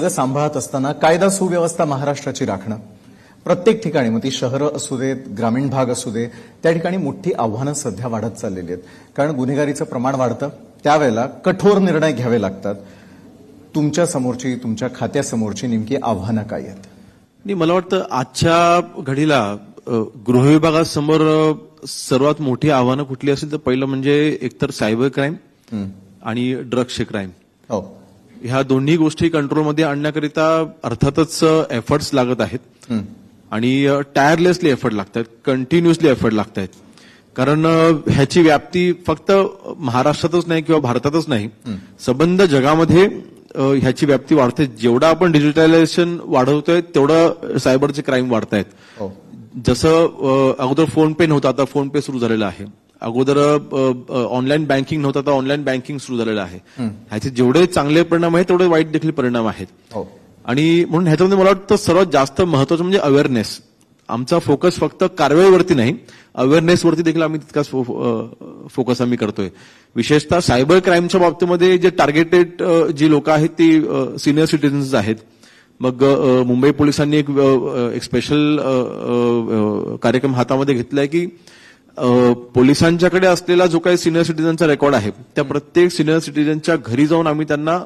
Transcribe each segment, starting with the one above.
सांभाळत असताना कायदा सुव्यवस्था महाराष्ट्राची राखणं प्रत्येक ठिकाणी, मग ती शहरं असू देत, ग्रामीण भाग असू दे, त्या ठिकाणी मोठी आव्हानं सध्या वाढत चाललेली आहेत. कारण गुन्हेगारीचं प्रमाण वाढतं, त्यावेळेला कठोर निर्णय घ्यावे लागतात. तुमच्या समोरची, तुमच्या खात्यासमोरची नेमकी आव्हानं काय आहेत? नाही, मला वाटतं आजच्या घडीला गृह विभागासमोर सर्वात मोठी आव्हानं कुठली असेल तर पहिलं म्हणजे एकतर सायबर क्राईम आणि ड्रग्सचे क्राईम. हो, ह्या दोन्ही गोष्टी कंट्रोलमध्ये आणण्याकरिता अर्थातच एफर्ट्स लागत आहेत आणि टायरलेसली एफर्ट लागतात, कंटिन्युअसली एफर्ट लागत आहेत. कारण ह्याची व्याप्ती फक्त महाराष्ट्रातच नाही किंवा भारतातच नाही, संबंध जगामध्ये ह्याची व्याप्ती वाढते. जेवढं आपण डिजिटलायझेशन वाढवतोय तेवढं सायबरचे क्राईम वाढतायत. जसं अगोदर फोन पे नव्हता, आता फोन पे सुरू झालेला आहे. अगोदर ऑनलाईन बँकिंग नव्हतं, आता ऑनलाईन बँकिंग सुरू झालेलं आहे. ह्याचे जेवढे चांगले परिणाम आहेत तेवढे वाईट देखील परिणाम आहेत. आणि म्हणून ह्याच्यामध्ये मला वाटतं सर्वात जास्त महत्वाचं म्हणजे अवेअरनेस. आमचा फोकस फक्त कारवाईवरती नाही, अवेअरनेसवरती देखील आम्ही तितकाच फोकस आम्ही करतोय. विशेषतः सायबर क्राईमच्या बाबतीमध्ये जे टार्गेटेड जी लोक आहेत ती सिनियर सिटीजन्स आहेत. मग मुंबई पोलिसांनी एक स्पेशल कार्यक्रम हातामध्ये घेतलाय की पोलिसांच्याकडे असलेला जो काही सिनियर सिटीजनचा रेकॉर्ड आहे त्या प्रत्येक सिनियर सिटीजनच्या घरी जाऊन आम्ही त्यांना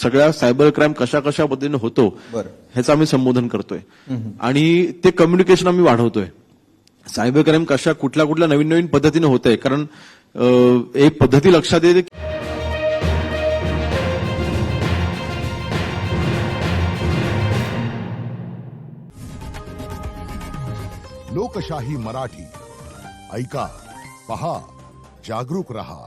सगळ्या सायबर क्राईम कशा कशा पद्धतीने होतो ह्याचं आम्ही संबोधन करतोय आणि ते कम्युनिकेशन आम्ही वाढवतोय. सायबर क्राईम कशा कुठल्या कुठल्या नवीन नवीन पद्धतीने होत आहे. कारण एक पद्धती लक्षात येते. लोकशाही मराठी ऐका, पहा, जागरूक रहा.